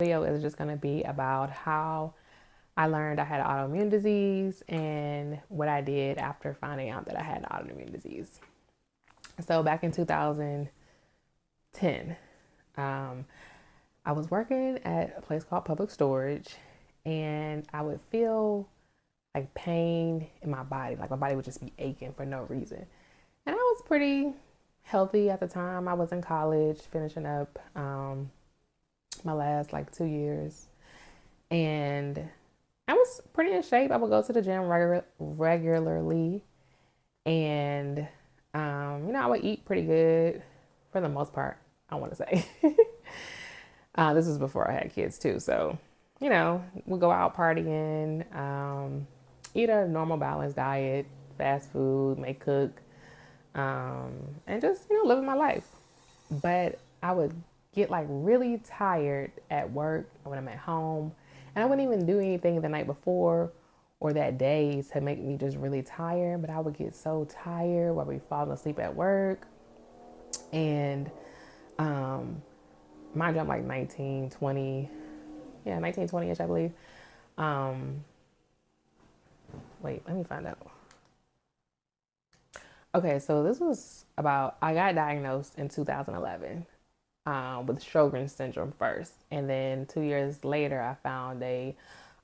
Video is just going to be about how I learned I had autoimmune disease and what I did after finding out that I had autoimmune disease. So back in 2010, I was working at a place called Public Storage, and I would feel like pain in my body. Like my body would just be aching for no reason. And I was pretty healthy at the time. I was in college, finishing up my last like 2 years. And I was pretty in shape. I would go to the gym regularly. And, I would eat pretty good for the most part, I want to say. This was before I had kids too. So, we go out partying, eat a normal balanced diet, fast food, make cook, and just, living my life. But I would get like really tired at work when I'm at home, and I wouldn't even do anything the night before or that day to make me just really tired. But I would get so tired while we falling asleep at work. And mind you, I'm like 19, 20, yeah, 19, 20-ish, I believe. Um, Wait, let me find out. Okay, so this was about, I got diagnosed in 2011 with Sjogren's syndrome first. And then 2 years later, I found a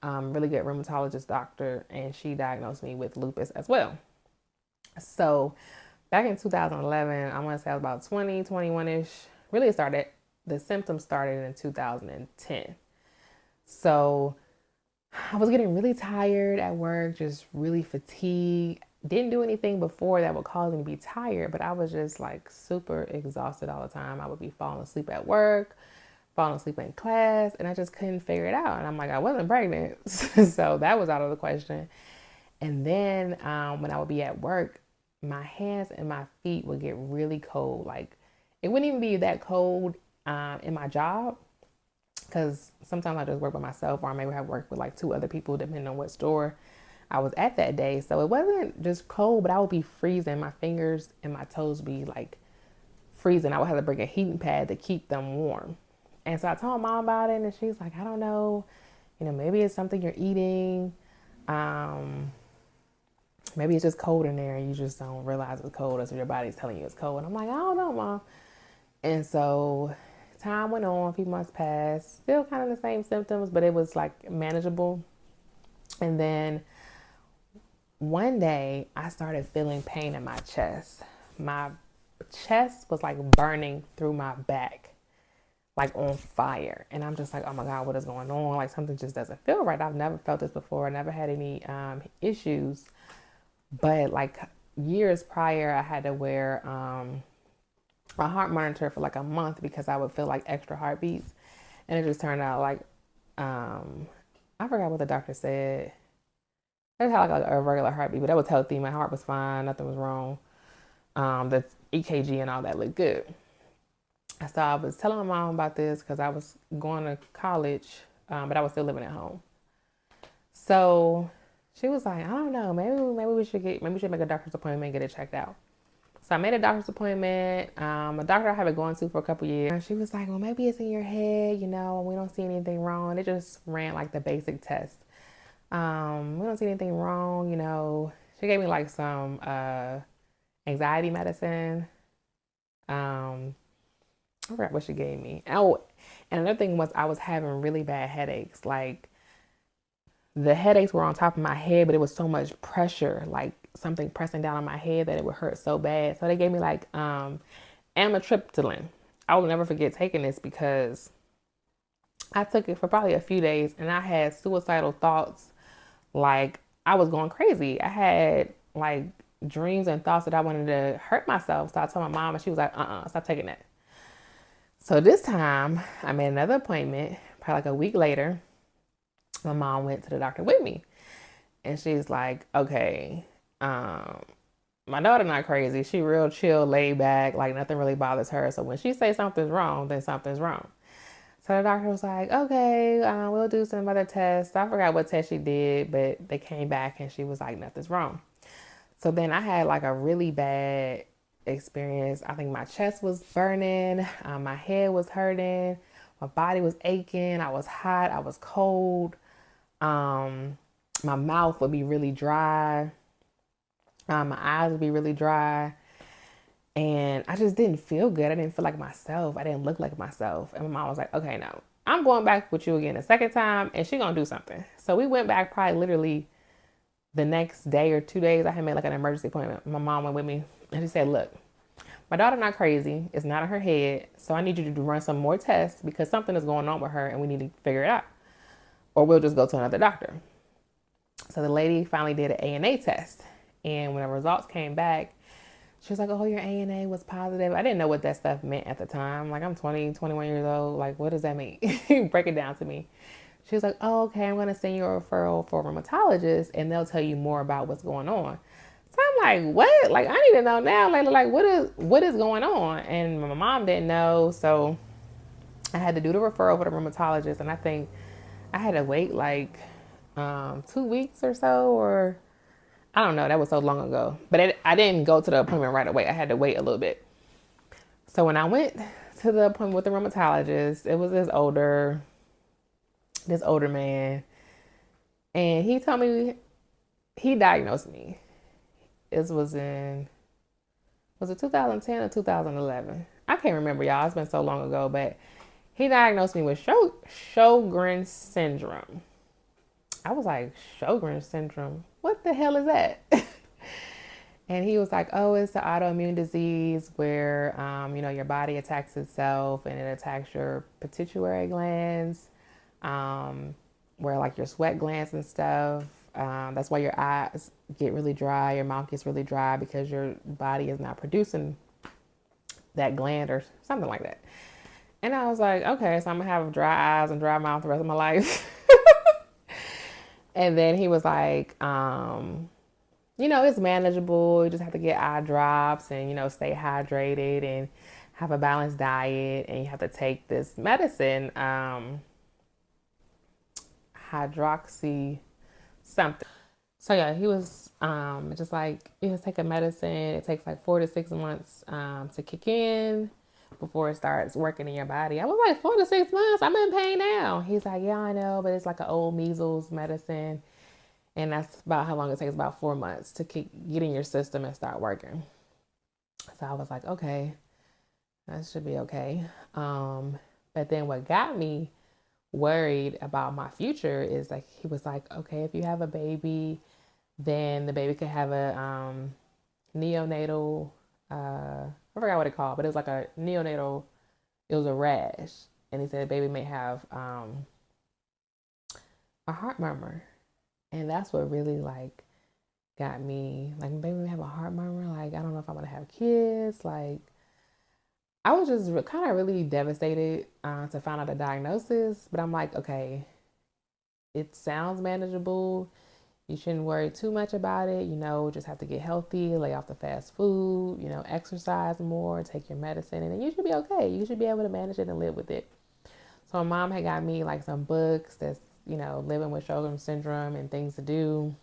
really good rheumatologist doctor, and she diagnosed me with lupus as well. So back in 2011, I want to say I was about 20, 21-ish. Really started, the symptoms started in 2010. So I was getting really tired at work, just really fatigued. Didn't do anything before that would cause me to be tired, but I was just like super exhausted all the time. I would be falling asleep at work, falling asleep in class, and I just couldn't figure it out. And I'm like, I wasn't pregnant. So that was out of the question. And then when I would be at work, my hands and my feet would get really cold. Like it wouldn't even be that cold in my job, because sometimes I just work by myself, or I maybe have worked with like two other people, depending on what store I was at that day. So it wasn't just cold, but I would be freezing. My fingers and my toes be like freezing. I would have to bring a heating pad to keep them warm. And so I told mom about it, and she's like, I don't know, maybe it's something you're eating. Um, Maybe it's just cold in there and you just don't realize it's cold, so your body's telling you it's cold. And I'm like, I don't know, mom. And so time went on, a few months passed, still kind of the same symptoms, but it was like manageable. And then one day I started feeling pain in my chest. My chest was like burning through my back, like on fire. And I'm just like, oh my God, what is going on? Like something just doesn't feel right. I've never felt this before. I never had any issues. But like years prior, I had to wear a heart monitor for like a month because I would feel like extra heartbeats. And it just turned out like, I forgot what the doctor said. I just had like a regular heartbeat, but that was healthy. My heart was fine. Nothing was wrong. The EKG and all that looked good. So I was telling my mom about this because I was going to college, but I was still living at home. So she was like, I don't know, maybe we should make a doctor's appointment and get it checked out. So I made a doctor's appointment. A doctor I have been going to for a couple years. And she was like, well, maybe it's in your head, we don't see anything wrong. It just ran like the basic test. We don't see anything wrong, She gave me like some anxiety medicine. I forgot what she gave me. Oh, and another thing was I was having really bad headaches. Like the headaches were on top of my head, but it was so much pressure, like something pressing down on my head, that it would hurt so bad. So they gave me like amitriptyline. I will never forget taking this because I took it for probably a few days and I had suicidal thoughts. Like I was going crazy. I had like dreams and thoughts that I wanted to hurt myself. So I told my mom, and she was like, stop taking that. So this time I made another appointment, probably like a week later. My mom went to the doctor with me, and she's like, okay, my daughter not crazy. She real chill, laid back, like nothing really bothers her. So when she say something's wrong, then something's wrong. So the doctor was like, okay, we'll do some other tests. I forgot what test she did, but they came back and she was like, nothing's wrong. So then I had like a really bad experience. I think my chest was burning, my head was hurting, My body was aching. I was hot. I was cold. Um, my mouth would be really dry. My eyes would be really dry. And I just didn't feel good. I didn't feel like myself. I didn't look like myself. And my mom was like, okay, no, I'm going back with you again a second time and she gonna do something. So we went back probably literally the next day or 2 days. I had made like an emergency appointment. My mom went with me and she said, look, my daughter not crazy. It's not in her head. So I need you to run some more tests because something is going on with her and we need to figure it out. Or we'll just go to another doctor. So the lady finally did an ANA test. And when the results came back, she was like, oh, your ANA was positive. I didn't know what that stuff meant at the time. Like, I'm 20, 21 years old. Like, what does that mean? Break it down to me. She was like, oh, okay, I'm going to send you a referral for a rheumatologist and they'll tell you more about what's going on. So I'm like, what? Like, I need to know now. Like what is going on? And my mom didn't know. So I had to do the referral for the rheumatologist. And I think I had to wait like 2 weeks or so, or I don't know. That was so long ago. But I didn't go to the appointment right away. I had to wait a little bit. So when I went to the appointment with the rheumatologist, it was this older man. And he told me, he diagnosed me. Was it 2010 or 2011? I can't remember, y'all. It's been so long ago. But he diagnosed me with Sjogren's syndrome. I was like, Sjogren's syndrome? What the hell is that? And he was like, oh, it's an autoimmune disease where, your body attacks itself and it attacks your pituitary glands, where like your sweat glands and stuff. That's why your eyes get really dry, your mouth gets really dry because your body is not producing that gland or something like that. And I was like, okay, so I'm going to have dry eyes and dry mouth the rest of my life. And then he was like, it's manageable. You just have to get eye drops and, stay hydrated and have a balanced diet. And you have to take this medicine, hydroxy something. So yeah, he was just like, take a medicine. It takes like 4 to 6 months to kick in before it starts working in your body. I was like, 4 to 6 months? I'm in pain now. He's like, yeah, I know, but it's like an old measles medicine. And that's about how long it takes, about 4 months to get in your system and start working. So I was like, okay, that should be okay. But then what got me worried about my future is like, he was like, okay, if you have a baby, then the baby could have a neonatal, I forgot what it called, but it was like a neonatal, it was a rash. And he said the baby may have a heart murmur. And that's what really like got me like, baby, we have a heart murmur. Like, I don't know if I'm going to have kids. Like, I was just kind of really devastated to find out the diagnosis. But I'm like, okay, it sounds manageable. You shouldn't worry too much about it. Just have to get healthy, lay off the fast food, exercise more, take your medicine, and then you should be okay. You should be able to manage it and live with it. So my mom had got me like some books that's, living with Sjogren's syndrome and things to do.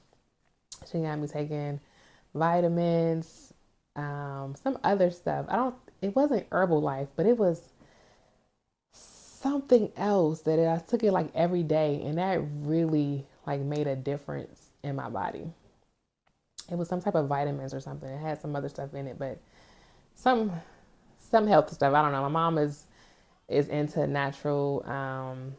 She got me taking vitamins, some other stuff. It wasn't Herbalife, but it was something else that I took it like every day. And that really like made a difference in my body. It was some type of vitamins or something. It had some other stuff in it, but some health stuff. I don't know. My mom is into natural,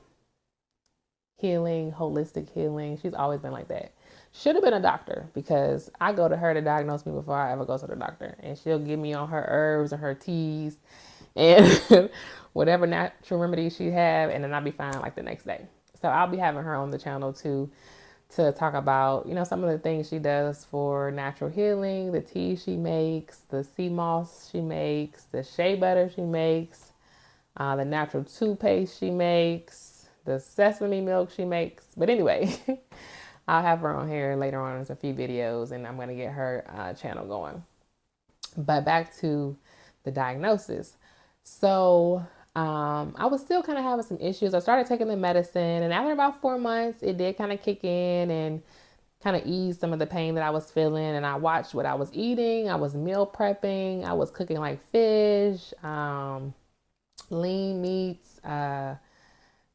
healing, holistic healing. She's always been like that. Should have been a doctor because I go to her to diagnose me before I ever go to the doctor. And she'll give me on her herbs and her teas and whatever natural remedies she have. And then I'll be fine like the next day. So I'll be having her on the channel to talk about, some of the things she does for natural healing, the tea she makes, the sea moss she makes, the shea butter she makes, the natural toothpaste she makes, the sesame milk she makes. But anyway, I'll have her on here later on in a few videos and I'm going to get her channel going. But back to the diagnosis. So I was still kind of having some issues. I started taking the medicine and after about 4 months, it did kind of kick in and kind of ease some of the pain that I was feeling. And I watched what I was eating. I was meal prepping. I was cooking like fish, lean meats,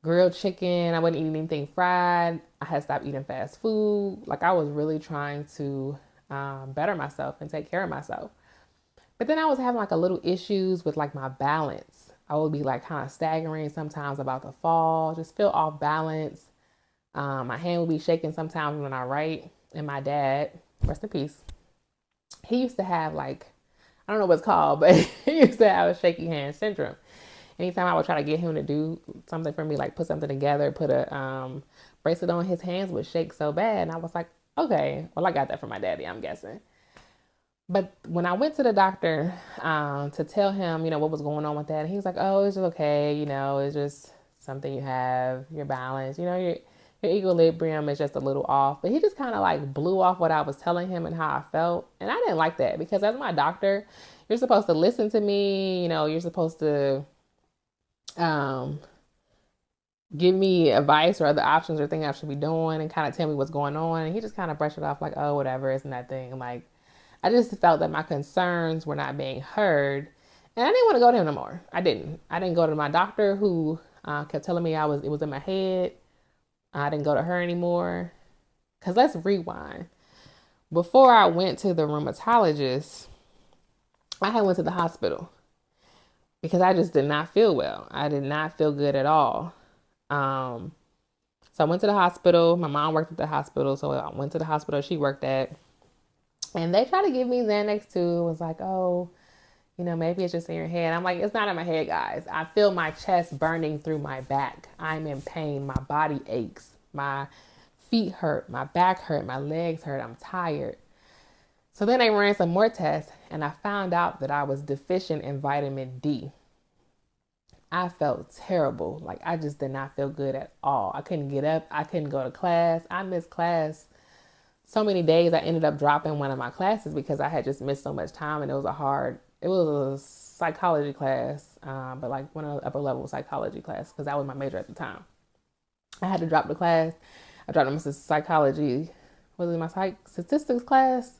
grilled chicken. I wasn't eating anything fried. I had stopped eating fast food. Like I was really trying to better myself and take care of myself. But then I was having like a little issues with like my balance. I would be like kind of staggering sometimes, about to fall, just feel off balance. My hand would be shaking sometimes when I write. And my dad, rest in peace, he used to have like, I don't know what it's called, but he used to have a shaky hand syndrome. Anytime I would try to get him to do something for me, like put something together, put a bracelet on, his hands would shake so bad. And I was like, okay, well, I got that from my daddy, I'm guessing. But when I went to the doctor to tell him, what was going on with that, he was like, oh, it's just okay. It's just something you have, your balance, your equilibrium is just a little off. But he just kind of like blew off what I was telling him and how I felt. And I didn't like that because as my doctor, you're supposed to listen to me. You're supposed to um, give me advice or other options or things I should be doing and kind of tell me what's going on. And he just kind of brushed it off like, oh, whatever, it's nothing. Like, I just felt that my concerns were not being heard. And I didn't want to go to him no more. I didn't. I didn't go to my doctor who kept telling me it was in my head. I didn't go to her anymore. Because let's rewind. Before I went to the rheumatologist, I had went to the hospital because I just did not feel well. I did not feel good at all. Um, so I went to the hospital. My mom worked at the hospital, so I went to the hospital she worked at. And they tried to give me Xanax too. It was like, oh, maybe it's just in your head. I'm like, it's not in my head, guys. I feel my chest burning through my back. I'm in pain. My body aches. My feet hurt. My back hurt. My legs hurt. I'm tired. So then they ran some more tests and I found out that I was deficient in vitamin D. I felt terrible. Like I just did not feel good at all. I couldn't get up. I couldn't go to class. I missed class so many days. I ended up dropping one of my classes because I had just missed so much time and it was a psychology class, but like one of the upper level psychology class because that was my major at the time. I had to drop the class. I dropped my psychology, was it my statistics class?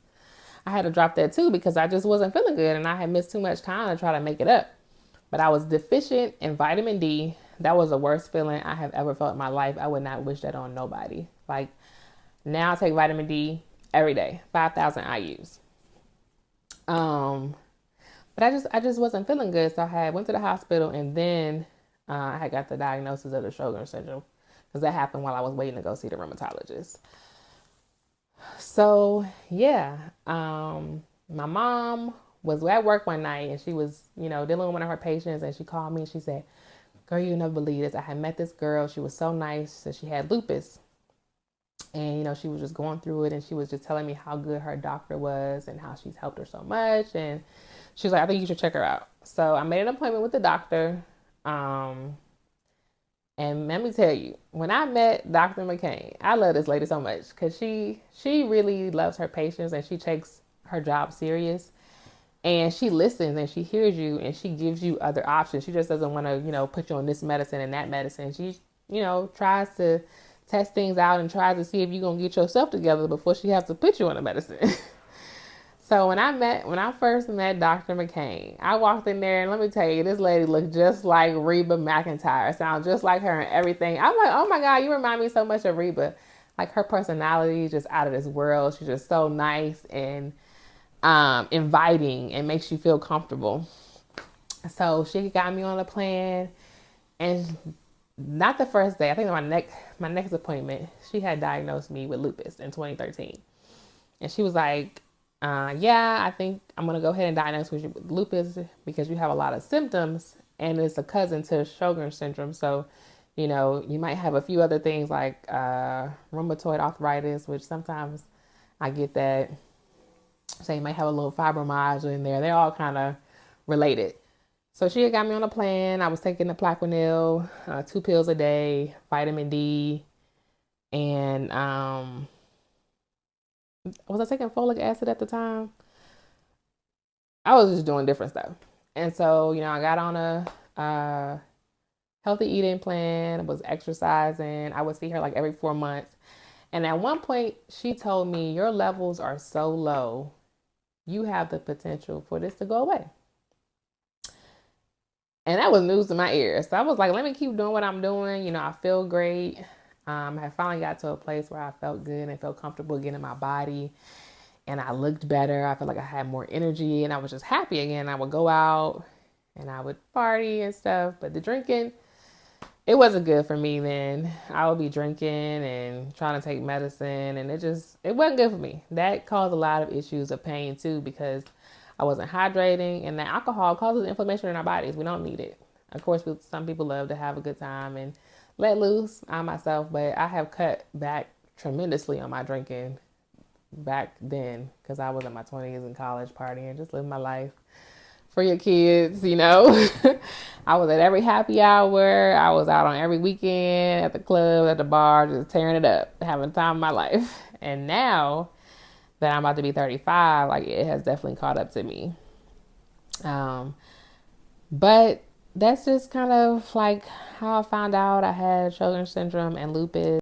I had to drop that too because I just wasn't feeling good and I had missed too much time to try to make it up. But I was deficient in vitamin D. That was the worst feeling I have ever felt in my life. I would not wish that on nobody. Like now I take vitamin D every day, 5,000 IUs. But I just wasn't feeling good. So I went to the hospital and then I had got the diagnosis of the Sjogren's syndrome because that happened while I was waiting to go see the rheumatologist. So yeah, my mom was at work one night and she was, dealing with one of her patients and she called me and she said, girl, you'll never believe this. I had met this girl. She was so nice. So she had lupus. And, she was just going through it and she was just telling me how good her doctor was and how she's helped her so much. And she was like, I think you should check her out. So I made an appointment with the doctor. And let me tell you, when I met Dr. McCain, I love this lady so much because she really loves her patients and she takes her job serious. And she listens and she hears you and she gives you other options. She just doesn't want to, put you on this medicine and that medicine. She, tries to test things out and tries to see if you're going to get yourself together before she has to put you on a medicine. So when I first met Dr. McCain, I walked in there and let me tell you, this lady looked just like Reba McEntire. Sounds just like her and everything. I'm like, oh my God, you remind me so much of Reba. Like her personality is just out of this world. She's just so nice and inviting and makes you feel comfortable. So she got me on a plan, and not the first day. I think my next appointment, she had diagnosed me with lupus in 2013, and she was like, "Yeah, I think I'm gonna go ahead and diagnose you with lupus because you have a lot of symptoms, and it's a cousin to Sjogren's syndrome. So, you might have a few other things like rheumatoid arthritis, which sometimes I get that." So you might have a little fibromyalgia in there. They're all kind of related. So she had got me on a plan. I was taking the Plaquenil, 2 pills a day, vitamin D, and was I taking folic acid at the time? I was just doing different stuff. And so, I got on a healthy eating plan, was exercising. I would see her like every 4 months. And at one point, she told me, your levels are so low, you have the potential for this to go away. And that was news to my ears. So I was like, let me keep doing what I'm doing. You know, I feel great. I finally got to a place where I felt good and felt comfortable getting in my body. And I looked better. I felt like I had more energy and I was just happy again. I would go out and I would party and stuff. But the drinking, it wasn't good for me then. I would be drinking and trying to take medicine, and it wasn't good for me. That caused a lot of issues of pain too, because I wasn't hydrating, and the alcohol causes inflammation in our bodies. We don't need it. Of course, some people love to have a good time and let loose. I myself, but I have cut back tremendously on my drinking back then because I was in my 20s in college partying, just living my life for your kids, you know. I was at every happy hour. I was out on every weekend at the club, at the bar, just tearing it up, having the time of my life. And now that I'm about to be 35, like it has definitely caught up to me. Um, but that's just kind of like how I found out I had Sjogren's syndrome and lupus.